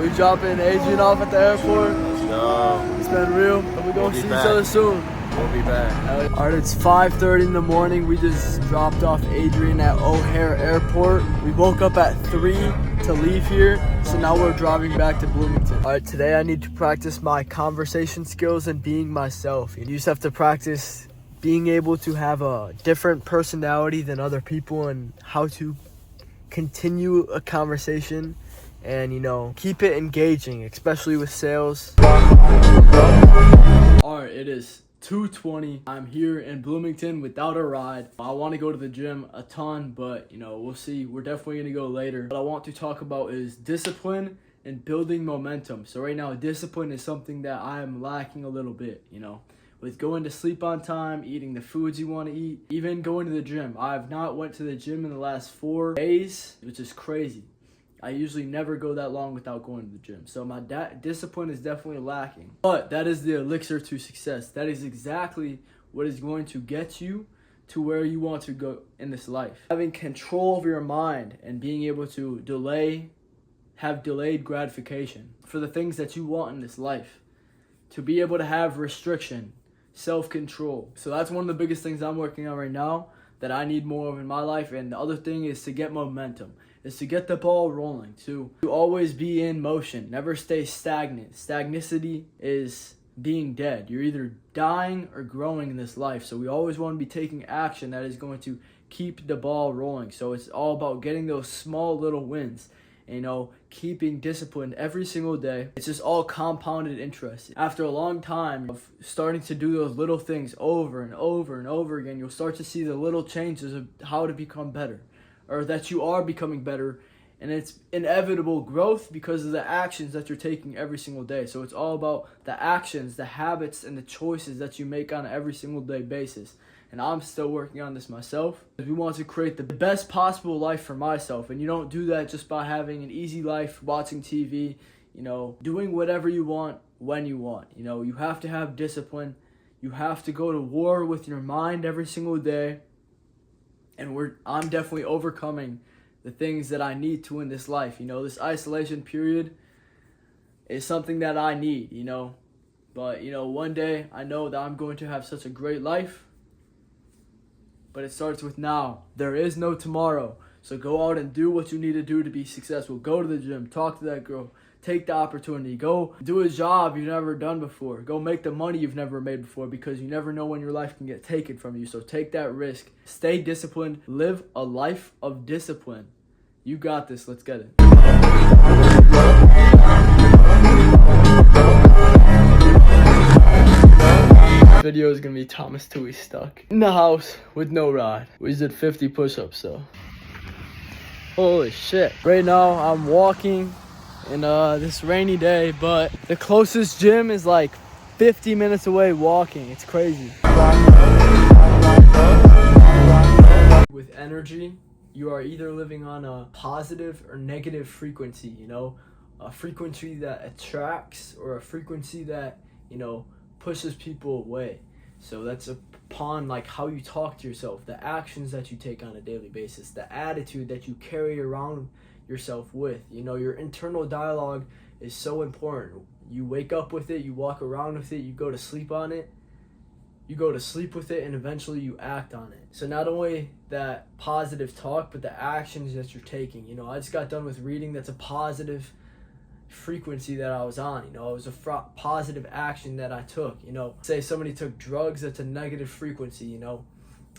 We dropping Adrian off at the airport. Let's go. It's been real. And we're going to see each other soon. We'll be back. Alright, it's 5:30 in the morning. We just dropped off Adrian at O'Hare Airport. We woke up at 3 to leave here, so now we're driving back to Bloomington. Alright, today I need to practice my conversation skills and being myself. You just have to practice being able to have a different personality than other people and how to continue a conversation and, you know, keep it engaging, especially with sales. Alright, it is 2:20. I'm here in Bloomington without a ride. I want to go to the gym a ton, but you know, we'll see. We're definitely going to go later. What I want to talk about is discipline and building momentum. So right now, discipline is something that I am lacking a little bit, you know, with going to sleep on time, eating the foods you want to eat, even going to the gym. I have not went to the gym in the last 4 days, which is crazy. I usually never go that long without going to the gym. So my discipline is definitely lacking. But that is the elixir to success. That is exactly what is going to get you to where you want to go in this life. Having control of your mind and being able to have delayed gratification for the things that you want in this life. To be able to have restriction, self-control. So that's one of the biggest things I'm working on right now that I need more of in my life. And the other thing is to get momentum. Is to get the ball rolling, to always be in motion, never stay stagnant. Stagnicity is being dead. You're either dying or growing in this life. So we always want to be taking action that is going to keep the ball rolling. So it's all about getting those small little wins, you know, keeping disciplined every single day. It's just all compounded interest. After a long time of starting to do those little things over and over and over again, you'll start to see the little changes of how to become better. Or that you are becoming better, and it's inevitable growth because of the actions that you're taking every single day. So it's all about the actions, the habits, and the choices that you make on an every single day basis. And I'm still working on this myself. We want to create the best possible life for myself, and you don't do that just by having an easy life, watching TV, you know, doing whatever you want when you want. You know, you have to have discipline. You have to go to war with your mind every single day. And I'm definitely overcoming the things that I need to in this life. You know, this isolation period is something that I need, you know. But, you know, one day I know that I'm going to have such a great life. But it starts with now. There is no tomorrow. So go out and do what you need to do to be successful. Go to the gym. Talk to that girl. Take the opportunity. Go do a job you've never done before. Go make the money you've never made before, because you never know when your life can get taken from you. So take that risk. Stay disciplined. Live a life of discipline. You got this. Let's get it. This video is going to be Thomas Tui stuck in the house with no ride. We did 50 push-ups, so. Holy shit. Right now, I'm walking in this rainy day, but the closest gym is like 50 minutes away walking. It's crazy. With energy, you are either living on a positive or negative frequency, you know, a frequency that attracts or a frequency that, you know, pushes people away. So that's upon like how you talk to yourself, the actions that you take on a daily basis, the attitude that you carry around yourself with. You know, your internal dialogue is so important. You wake up with it, you walk around with it, you go to sleep on it, you go to sleep with it, and eventually you act on it. So not only that positive talk, but the actions that you're taking. You know, I just got done with reading. That's a positive frequency that I was on. You know, it was a positive action that I took. You know, say somebody took drugs, that's a negative frequency, you know.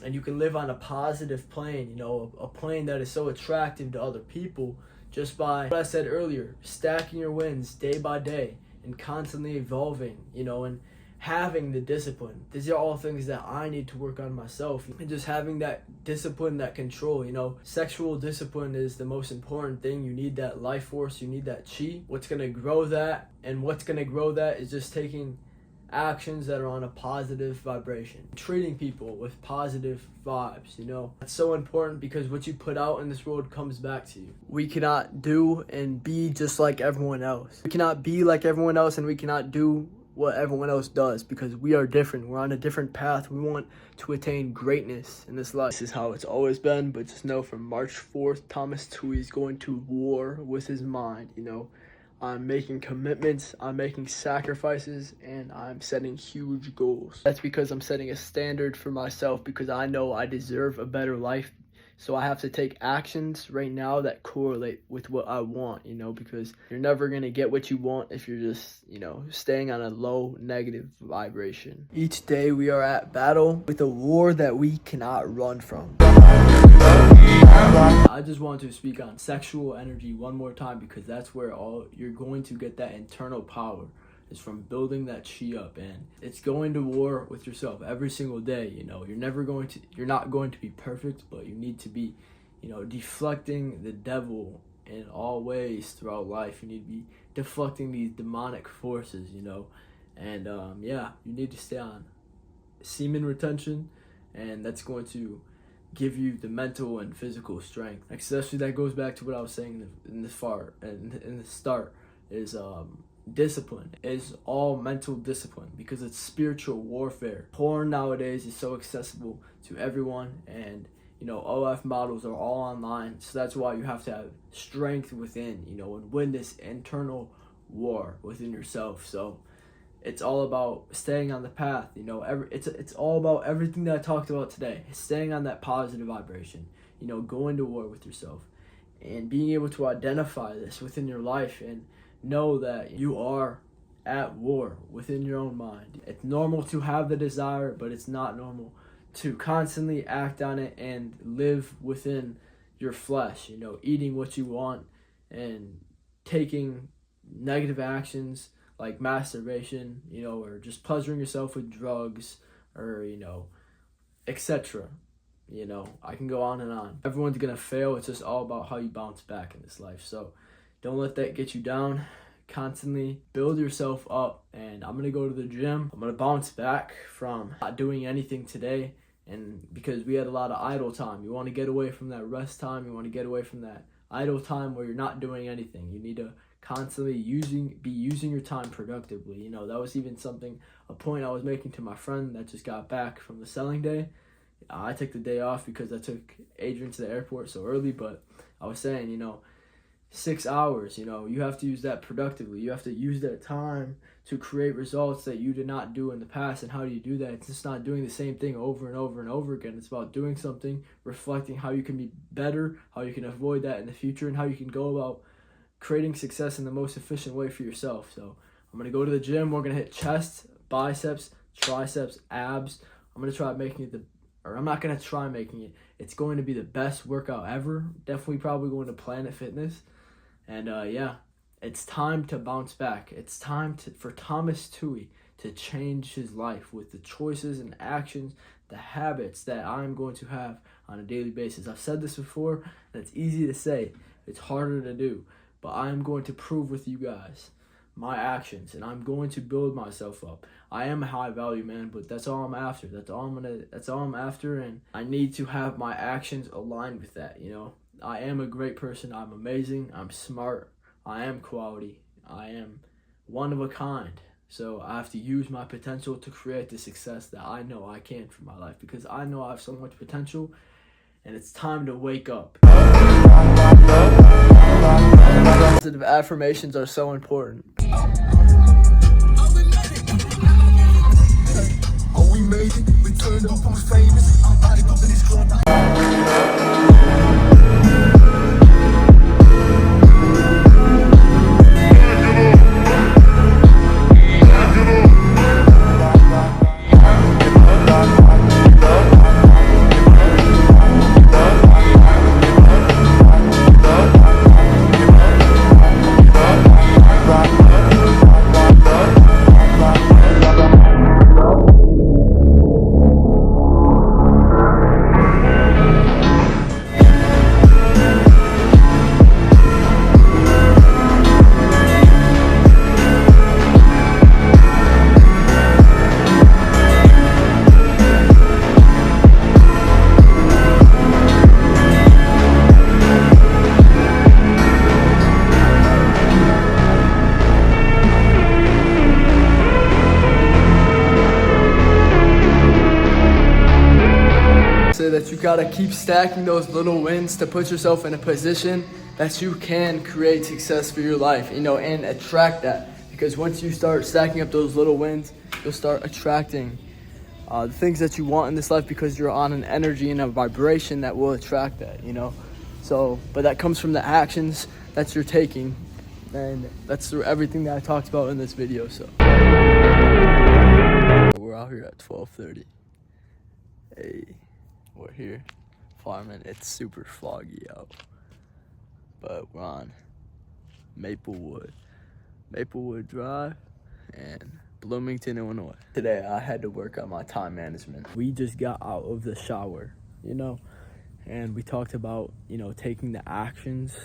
And you can live on a positive plane, you know, a plane that is so attractive to other people just by what I said earlier, stacking your wins day by day and constantly evolving, you know, and having the discipline. These are all things that I need to work on myself, and just having that discipline, that control. You know, sexual discipline is the most important thing. You need that life force, you need that chi. What's going to grow that, and what's going to grow that is just taking actions that are on a positive vibration, treating people with positive vibes. You know, that's so important, because what you put out in this world comes back to you. We cannot do and be just like everyone else. We cannot be like everyone else, and we cannot do what everyone else does, because we are different. We're on a different path. We want to attain greatness in this life. This is how it's always been, but just know from March 4th, Thomas Tui is going to war with his mind. You know, I'm making commitments, I'm making sacrifices, and I'm setting huge goals. That's because I'm setting a standard for myself, because I know I deserve a better life. So I have to take actions right now that correlate with what I want, because you're never going to get what you want if you're just, staying on a low negative vibration. Each day we are at battle with a war that we cannot run from. I just want to speak on sexual energy one more time, because that's where you're going to get that internal power. Is from building that chi up, and it's going to war with yourself every single day. You're not going to be perfect, but you need to be, deflecting the devil in all ways throughout life. You need to be deflecting these demonic forces, and you need to stay on semen retention, and that's going to give you the mental and physical strength. Especially that goes back to what I was saying in the start is discipline is all mental discipline, because it's spiritual warfare. Porn nowadays is so accessible to everyone, and OF models are all online, so that's why you have to have strength within, and win this internal war within yourself. So it's all about staying on the path. It's all about everything that I talked about today. Staying on that positive vibration, going to war with yourself, and being able to identify this within your life and know that you are at war within your own mind. It's normal to have the desire, but it's not normal to constantly act on it and live within your flesh, eating what you want and taking negative actions like masturbation, or just pleasuring yourself with drugs, or, etc. I can go on and on. Everyone's gonna fail. It's just all about how you bounce back in this life. So don't let that get you down. Constantly build yourself up. And I'm going to go to the gym. I'm going to bounce back from not doing anything today. And because we had a lot of idle time. You want to get away from that rest time. You want to get away from that idle time where you're not doing anything. You need to constantly be using your time productively. That was even a point I was making to my friend that just got back from the selling day. I took the day off because I took Adrian to the airport so early. But I was saying, 6 hours, you have to use that productively. You have to use that time to create results that you did not do in the past. And how do you do that? It's just not doing the same thing over and over and over again. It's about doing something, reflecting how you can be better, how you can avoid that in the future, and how you can go about creating success in the most efficient way for yourself. So I'm going to go to the gym. We're going to hit chest, biceps, triceps, abs. I'm going to try making it I'm not going to try making it. It's going to be the best workout ever. Definitely probably going to Planet Fitness. And it's time to bounce back. It's time for Thomas Tui to change his life with the choices and actions, the habits that I'm going to have on a daily basis. I've said this before, and it's easy to say. It's harder to do. But I'm going to prove with you guys my actions, and I'm going to build myself up. I am a high value man, but that's all I'm after. That's all I'm after, and I need to have my actions aligned with that, I am a great person. I'm amazing. I'm smart. I am quality. I am one of a kind. So I have to use my potential to create the success that I know I can for my life, because I know I have so much potential, and it's time to wake up. Positive affirmations are so important. Oh, we made it. We turned up. I'm famous. I'm body up in this club. gotta keep stacking those little wins to put yourself in a position that you can create success for your life, and attract that. Because once you start stacking up those little wins, you'll start attracting the things that you want in this life, because you're on an energy and a vibration that will attract that, So, but that comes from the actions that you're taking, and that's through everything that I talked about in this video. So we're out here at 12:30. Hey, we're here farming. It's super foggy out, but we're on Maplewood Drive in Bloomington, Illinois. Today I had to work on my time management. We just got out of the shower, and we talked about, taking the actions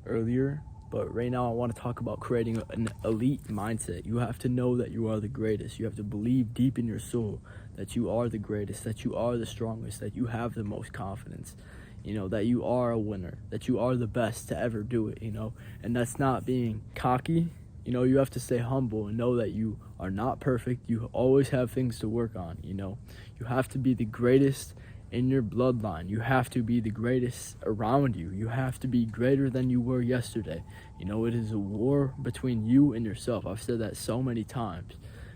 earlier, but right now I want to talk about creating an elite mindset. You have to know that you are the greatest. You have to believe deep in your soul that you are the greatest, that you are the strongest, that you have the most confidence, that you are a winner, that you are the best to ever do it, and that's not being cocky. You have to stay humble and know that you are not perfect. You always have things to work on, You have to be the greatest in your bloodline. You have to be the greatest around you. You have to be greater than you were yesterday. It is a war between you and yourself. I've said that so many times.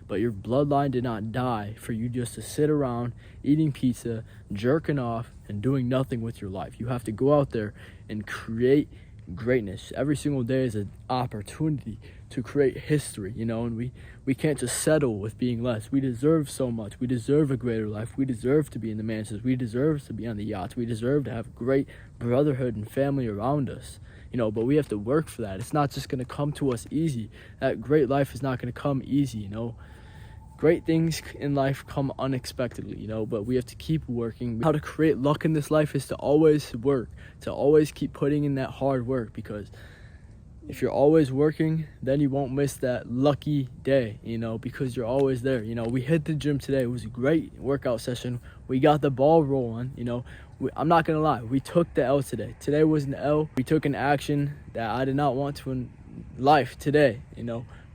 But your bloodline did not die for you just to sit around eating pizza, jerking off, and doing nothing with your life. You have to go out there and create greatness. Every single day is an opportunity to create history, and we can't just settle with being less. We deserve so much. We deserve a greater life. We deserve to be in the mansions. We deserve to be on the yachts. We deserve to have great brotherhood and family around us, but we have to work for that. It's not just going to come to us easy. That great life is not going to come easy, Great things in life come unexpectedly, but we have to keep working. How to create luck in this life is to always work, to always keep putting in that hard work, because if you're always working, then you won't miss that lucky day, because you're always there. We hit the gym today. It was a great workout session. We got the ball rolling, I'm not going to lie. We took the L today. Today was an L. We took an action that I did not want to in life today,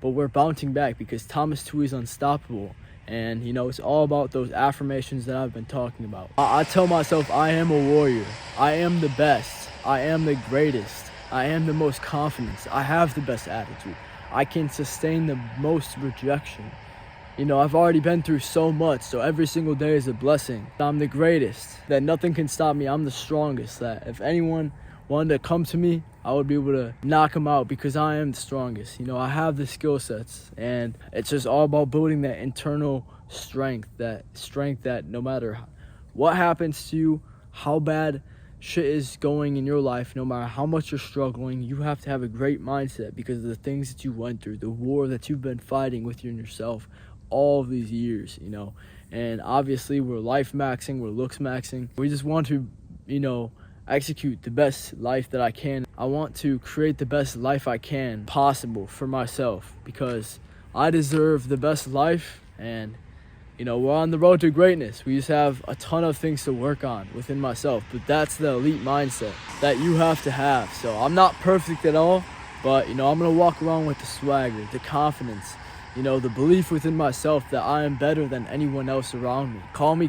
But we're bouncing back because Thomas Tui is unstoppable. And, it's all about those affirmations that I've been talking about. I tell myself I am a warrior. I am the best. I am the greatest. I am the most confident. I have the best attitude. I can sustain the most rejection. I've already been through so much, so every single day is a blessing. I'm the greatest. That nothing can stop me. I'm the strongest. That if anyone wanted to come to me, I would be able to knock them out because I am the strongest. I have the skill sets, and it's just all about building that internal strength that no matter what happens to you, how bad shit is going in your life, no matter how much you're struggling, you have to have a great mindset because of the things that you went through, the war that you've been fighting with yourself all of these years, And obviously we're life maxing, we're looks maxing. We just want to, execute the best life that I can. I want to create the best life I can possible for myself because I deserve the best life, and we're on the road to greatness. We just have a ton of things to work on within myself, but that's the elite mindset that you have to have. So I'm not perfect at all, but I'm gonna walk around with the swagger, the confidence, the belief within myself that I am better than anyone else around me. Call me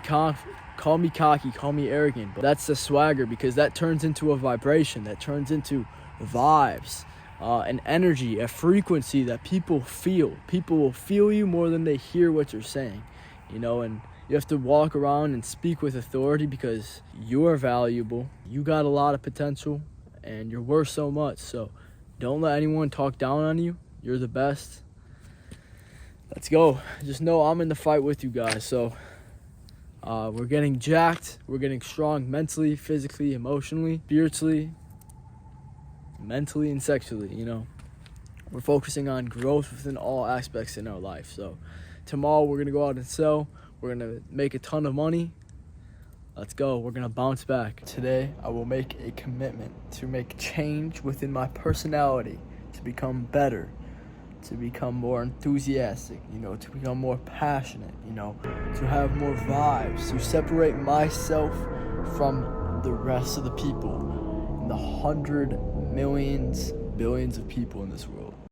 cocky, call me arrogant, but that's the swagger because that turns into a vibration, that turns into vibes, an energy, a frequency that people feel. People will feel you more than they hear what you're saying, and you have to walk around and speak with authority because you are valuable. You got a lot of potential and you're worth so much. So don't let anyone talk down on you. You're the best. Let's go. Just know I'm in the fight with you guys. So we're getting jacked. We're getting strong mentally, physically, emotionally, spiritually, mentally, and sexually, We're focusing on growth within all aspects in our life. So tomorrow we're going to go out and sell. We're going to make a ton of money. Let's go. We're going to bounce back. Today I will make a commitment to make change within my personality, to become better, to become more enthusiastic, to become more passionate, to have more vibes, to separate myself from the rest of the people in the 100 millions, billions of people in this world.